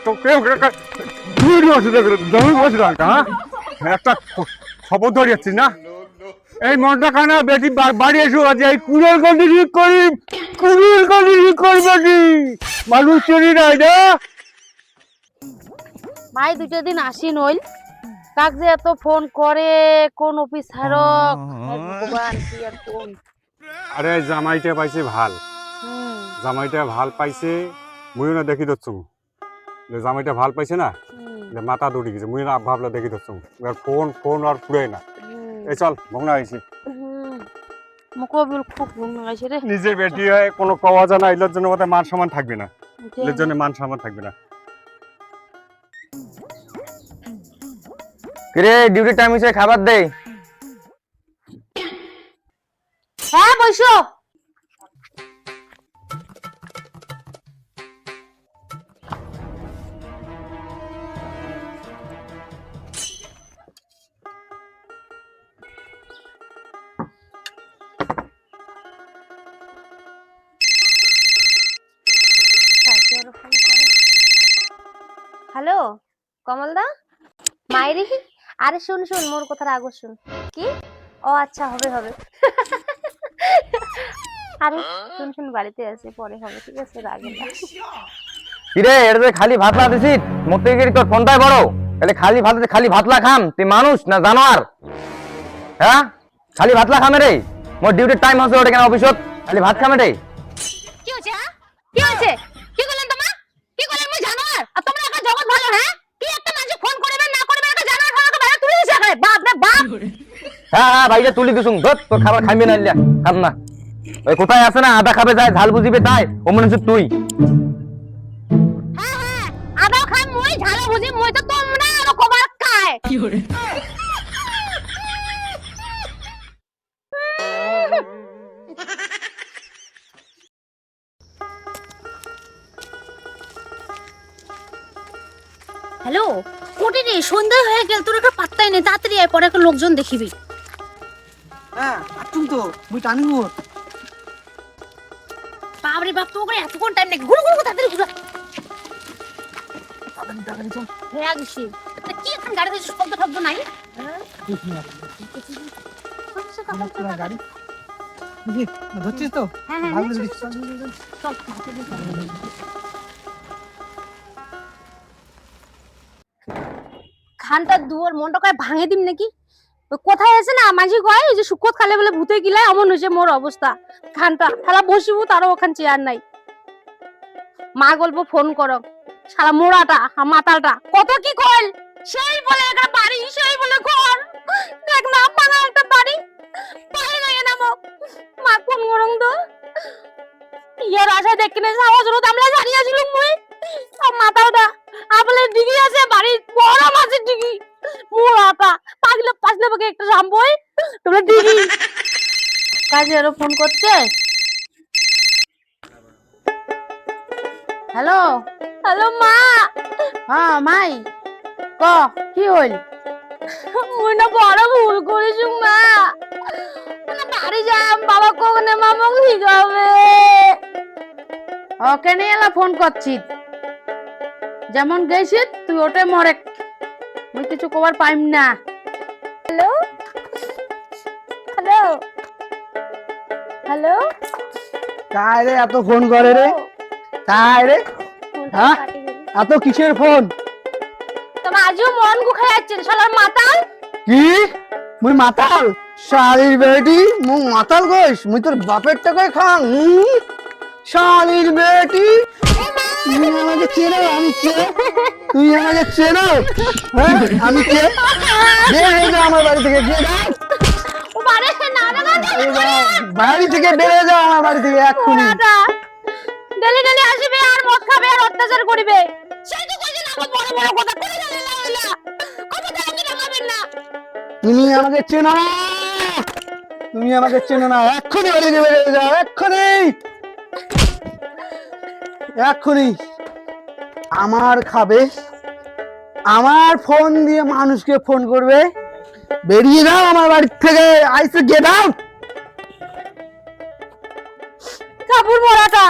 তোকে একটা খবর ধরিয়েছিস না এই মনটা খানা বেশি বাড়ি এসো আজ এই কুড়ের গন্ডি ঠিক করি কুড়ের গন্ডি ঠিক করি বেশি মানুষ চুরি নাই না মাই দুটো দিন আসি নইল কাক যে এত ফোন করে কোন অফিসারক ভগবান কি আর কোন আরে জামাইটা পাইছে ভাল হুম জামাইটা ভাল পাইছে মুই না দেখি দচ্ছু জামাইটা ভাল পাইছে না মাথা দৌড়ি গেছে মুই না ভাবলা দেখি দচ্ছু ফোন ফোন আর ফুরে না এই চল ভগনা হয়েছি মুকবিল খুব ঘুম লাগাইছে রে নিজের বেটি হয় কোনো কওয়া জানা এর জন্য ওদের মান সম্মান থাকবে না এর জন্য মান সম্মান থাকবে না কিরে ডিউটি টাইম হইছে খাবার দে হ্যাঁ বসো হ্যালো কমলদা মাইরি আরে শুন শুন মোর কথাটা আগে শুন কি ও আচ্ছা হবে হবে আরে শুন শুন বাড়িতে আছে পরে হবে ঠিক আছে রাগে না কিরে এর খালি ভাতলা দিছিস মতে গিয়ে তোর ফোনটাই বড় তাহলে খালি ভাতলা খাম তুই মানুষ না জানোয়ার হ্যাঁ খালি ভাতলা খামে রে মোর ডিউটির টাইম হচ্ছে ওটা কেন অফিসত খালি ভাত খামে রে কি হচ্ছে কি হচ্ছে কি করলেন তোমা কি করলেন মই জানোয়ার আর তোমরা একটা জগৎ ভালো হ্যাঁ কি একটা মানুষ ফোন করবে না করবে একটা জানোয়ার ভালো বাইরে তুলে দিছে এখানে বাপ রে বাপ হ্যাঁ হ্যাঁ ভাইটা তুলি দিছুম ধর তোর খাবার খাইবে না লিয়া খাম না ওই কোথায় আছে না আদা খাবে যায় ঝাল বুঝিবে তাই ও মনে হচ্ছে তুই হ্যাঁ হ্যাঁ আদা খাই মই ঝাল বুঝি মই তো তোমরা আরো কবার খায় কি করে হ্যালো কোটি রে সন্ধ্যা হয়ে গেল তোর একটা পাত্তাই নেই তাড়াতাড়ি আয় পরে একটা লোকজন দেখিবি হ্যাঁ আটুম তো মুই টানি মোর বাপরে বাপ তো করে এতক্ষণ টাইম নেই ঘুরু ঘুরু তাড়াতাড়ি ঘুরু তাড়াতাড়ি চল হ্যাঁ গেছি কি এখন গাড়িতে শব্দ নাই গাড়ি ধরছিস তো হ্যাঁ হ্যাঁ ভালো ধরিস চল খানটা দুয়ার মনটা কয় ভাঙে দিম নাকি ওই কোথায় আছে না মাঝি কয় ওই যে সুকত খালে বলে ভূতে গিলায় এমন হয়েছে মোর অবস্থা খানটা শালা বসিব তারও ওখান চেয়ার নাই মা গল্প ফোন করো শালা মোড়াটা মাতালটা কত কি কল সেই বলে একটা বাড়ি সেই বলে ঘর দেখ না পানা একটা বাড়ি পায়ে লাগে না মা কোন গরম তো ইয়ার আশা দেখনে সাহস রোদ আমরা জানিয়েছিলাম মুই সব মাতালটা আপলে ডিগি আছে বাড়ি বড় মাছের ডিগি মোড়াটা পাগলে বাকে একটা রামবই তোমরা ডিগি কাজে আরো ফোন করছে হ্যালো হ্যালো মা হ্যাঁ মাই ক কি হইল মুই না বড় ভুল করেছি মা মানে বাড়ি যাম বাবা কোনে মামা শিখাবে কেনে এলা ফোন করছিস যেমন গেছিস তুই ওটে মরে মুই কিছু কবার পাইম না হ্যালো হ্যালো হ্যালো কায় রে এত ফোন করে রে কায় রে হ্যাঁ এত কিসের ফোন তোমার আজও মন গুখায় যাচ্ছে শালার মাতাল কি মুই মাতাল শালির বেটি মুই মাতাল কইস মুই তোর বাপের টাকায় খাং শালির বেটি তুই আমাকে চেনো আমি কে তুই আমাকে চেনো হ্যাঁ আমি কে বেরিয়ে যা আমার বাড়ি থেকে ও বারে না বাড়ি থেকে বেরিয়ে যাও আমার বাড়ি থেকে এক্ষুনি ডেলি ডেলি আসবে আর মদ খাবে আর অত্যাচার করবে সেই তো কইছেন আমার বড় বড় কথা করে গেলেন না হইলা কথা তো কি রাখাবেন না তুমি আমাকে চেনো না তুমি আমাকে চেনো না এক্ষুনি বাড়ি থেকে বেরিয়ে যাও এক্ষুনি এক্ষুনি আমার খাবে আমার ফোন দিয়ে মানুষকে ফোন করবে বেরিয়ে যাও আমার বাড়ি থেকে I say get out Kapoor মোড়াটা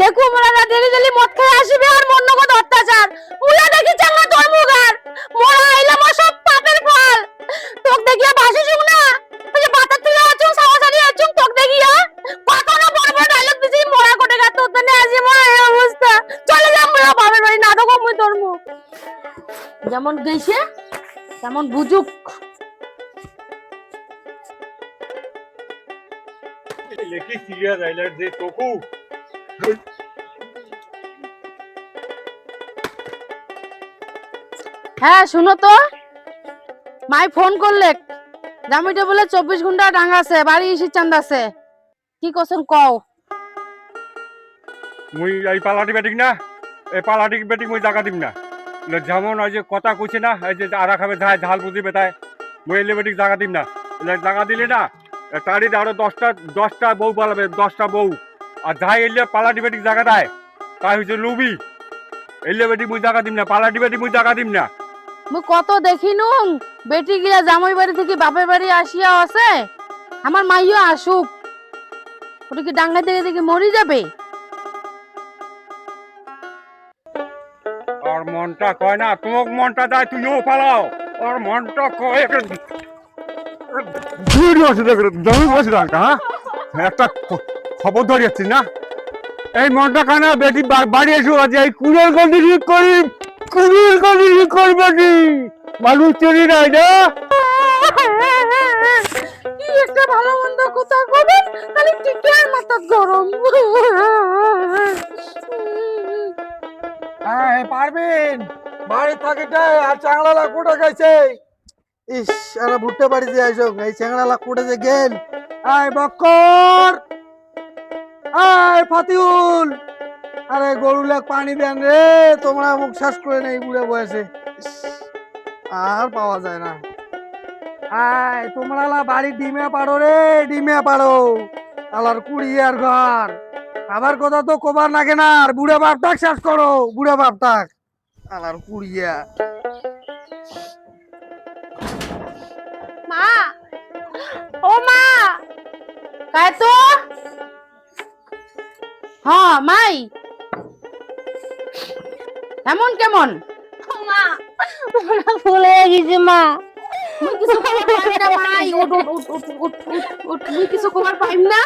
দেখো মোড়াটা ডেলি ডেলি মদ খেয়ে আসবে আর মন নগদ অত্যাচার মুই যেমন গেছে তেমন বুঝুক। লেখি সিরিয়াস আইলার যে তোকু হ্যাঁ শুনো তো, মাই ফোন করলে জামাইটা বলে 24 ঘন্টা ডাঙ্গা আছে, বাড়ি এসে চান্দ আছে। কি করছেন কও? মুই এই পালাটি ব্যাটিং না, এই পালাটি ব্যাটিং মুই জায়গা দিম না। যেমন ওই যে কথা কইছে না, এই যে আরা খাবে যায় ঝাল বুঝিবে তাই, মুই এলে ব্যাটিং জায়গা দিম না। জায়গা দিলে না তারই আরো 10টা বউ পালাবে, 10টা বউ। আর যাই এলে পালাটি ব্যাটিং জায়গা দেয় তাই হচ্ছে লুবি। এলে ব্যাটিং মুই জায়গা দিম না, পালাটি ব্যাটিং মুই জায়গা দিম না। মুই কত দেখিনু বেটি গিয়া জামাই বাড়ি থেকে বাপের বাড়ি আসিয়া আছে, আমার মাইও আসুক, ওটা কি ডাঙ্গা থেকে দেখে মরি যাবে? আর মনটা কয় না তোমার মনটা যায় তুইও পালাও, আর মনটা কয় একটা খবর ধরিয়েছি না, এই মনটা কয় না বেটি বাড়ি এসো আজ এই কুড়ের গন্ডি ঠিক করি, কুড়ের গন্ডি ঠিক করবে কি মানুষ চিনি নাই না। কি একটা ভালো মন্দ কথা কবেন, খালি টিকার মাথা গরম। হ্যাঁ পারবেন, বাড়ি থাকিটা আর চাংলা লাখ কোটা গেছে। ইস আরে ভুট্টা বাড়ি যে আইসো, এই চাংলা লাখ কোটা যে গেল। আয় বক্কর, আয় ফাতিউল, আরে গরুলে পানি দেন রে, তোমরা মুখ শ্বাস করে নেই বুড়ে বয়সে, ইস, আর পাওয়া যায় না। আয় তোমরা বাড়ি ডিমে পারো রে, ডিমে পারো, আলার কুড়িয়ার ঘর। আবার কথা তো কবার লাগে না, আর বুড়ে বাপটাক শেষ করো, বুড়ে বাপটাক আলার কুড়িয়া। মা, ও মা, কায় তো? হ্যাঁ মাই, এমন কেমন? মা ওরা ভুলে গেছে মা। মুই কিছু খবর পাইম না মাই, উঠ উঠ উঠ উঠ উঠ উঠ উঠ, মুই কিছু খবর পাইম না।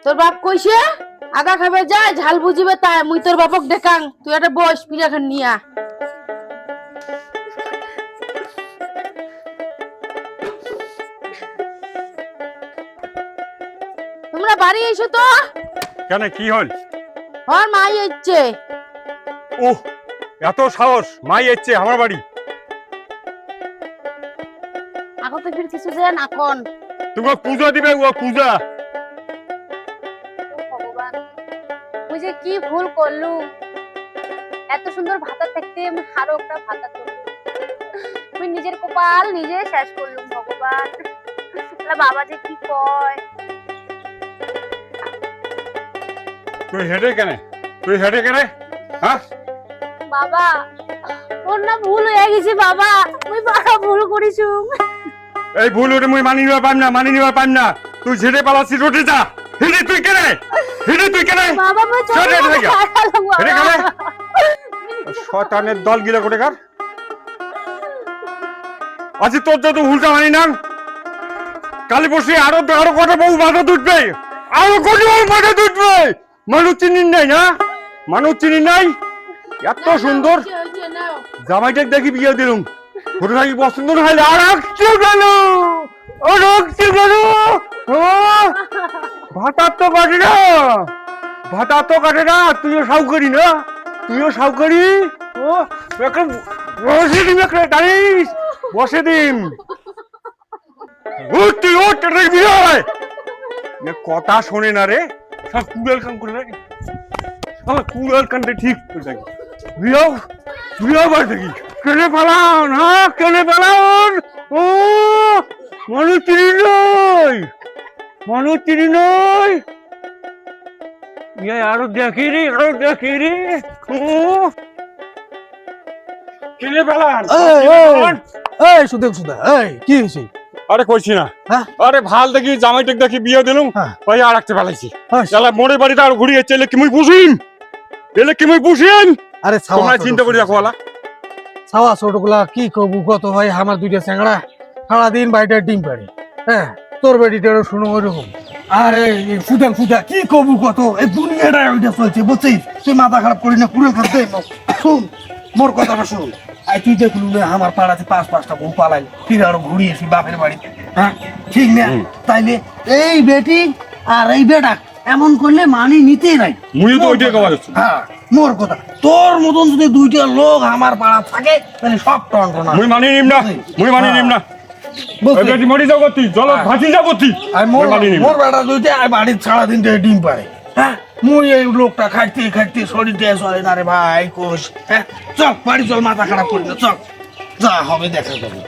তোর বাপ কইছে আগা খাবে যায় ঝাল বুঝিবে তাই, মুই তোর বাপক দেখাং, তুই একটা বস পিঠা খান নিয়া। তোমরা বাড়ি এসো তো। কেন কি হল? ওর মাই এসছে। ওহ এত সাহস, মাই এসছে আমার বাড়ি। এখন তো ফির কিছু যেন এখন তোমার পূজা দিবে, ও পূজা। ভগবান, মুই যে কি ভুল করলু, এত সুন্দর ভাতা থাকতে আমি আরো একটা ভাতা করলু। তুই নিজের কপাল নিজে শেষ করলুম ভগবান। বাবা যে কি কয়। তুই হেঁটে কেন, তুই হেঁটে কেন? হ্যাঁ বাবা ওর না ভুল হয়ে গেছে বাবা, মুই বড় ভুল করিছু। এই ভুল ওটা মুই মানি নিবার পাইম না, মানি নিবার পাইম না। তুই ঝেড়ে পালাচ্ছি রোটে যা, হেঁটে তুই কেন, হেঁটে তুই কেন? বাবা মই চলে হেঁটে যাবো, হেঁটে যা। হারালাম হেঁটে বাবা। কেন? শয়তানের দল গিলা কোটে কার। আজ তোর যত ভুলটা মানি না, কালি বসে আরো আরো কটা বউ মাথা তুটবে, আরো কটা বউ মাথা তুটবে। মানুষ চিনি নাই না, মানুষ চিনি নাই। এত সুন্দর জামাইটাকে দেখি বিয়ে দিলুম, ছোট থাকি পছন্দ না হলে আর রাখছে গেল, ও রাখছে গেল। ভাতার তো কাটে না, ভাতার তো কাটে না। তুইও সাউকারি না, তুইও সাউকারি। ও একটা বসে দিম, একটা দাঁড়িস বসে দিম। উঠ তুই উঠ, এটা বিয়ে হয়। কথা শোনে না রে, সব কুড়াল কাম করে না, আমার কুড়াল কানতে ঠিক করে থাকি। বিয়ে বিয়ে বাড়ি থাকি কেনে পালান, হ্যাঁ কেনে পালান। ও মানুষ চিনি নই, মানুষ চিনি নই। আরো দেখি রে, আরো দেখি রে। ও কেনে পালান, এই সুদে সুদা, এই কি হয়েছে? আরে কইছি না, হ্যাঁ? আরে ভাল দেখি জামাইটাকে দেখি বিয়ে দিলুম, হ্যাঁ। ওই আর রাখতে পালাইছি। হ্যাঁ। শালা মোড়ে বাড়িতে আর ঘুরিয়ে চলে কি মুই বুঝিম, এলে কি মুই বুঝিম। আরে তোমরা চিন্তা করে দেখো আলা। ছাওয়া ছোটগুলা কি কবু কত ভাই, আমার দুইটা চ্যাংড়া সারাদিন বাড়িটা ডিম পাড়ে। হ্যাঁ তোর বেটিটারও শুনো ওইরকম। আরে ফুদান ফুদা কি কবু কত, এই দুনিয়াটা ওইটা চলছে বুঝছিস? তুই মাথা খারাপ করি না, পুরো করতে শোন মোর কথাটা শোন। আর তুই দেখলু না আমার পাড়াতে পাঁচটা বউ পালাই ফিরে আরো ঘুরিয়েছি বাপের বাড়ি, হ্যাঁ ঠিক না? তাইলে এই বেটি আর এই বেটা এমন করলে মানি নিতেই নাই। মুই তো ওইটাই কওয়া যাচ্ছে। হ্যাঁ মোর কথা, তোর মতন যদি দুইটা লোক আমার পাড়া থাকে তাহলে সব টনটনা। মুই মানি নিম না, মুই মানি নিম না। বুঝলি? এই বেটি মরি যাও করতি, জল ভাসি যাও করতি। আর মোর মুই মানি নিম না। মোর বেটা দুইটা বাড়ির সারাদিন ডিম পারে, হ্যাঁ মুই এই লোকটা খাইতে শরীরটা চলে না রে ভাই কোষ। হ্যাঁ চল বাড়ি চল, মাথা খারাপ করি না, চল যা হবে দেখা যাবে।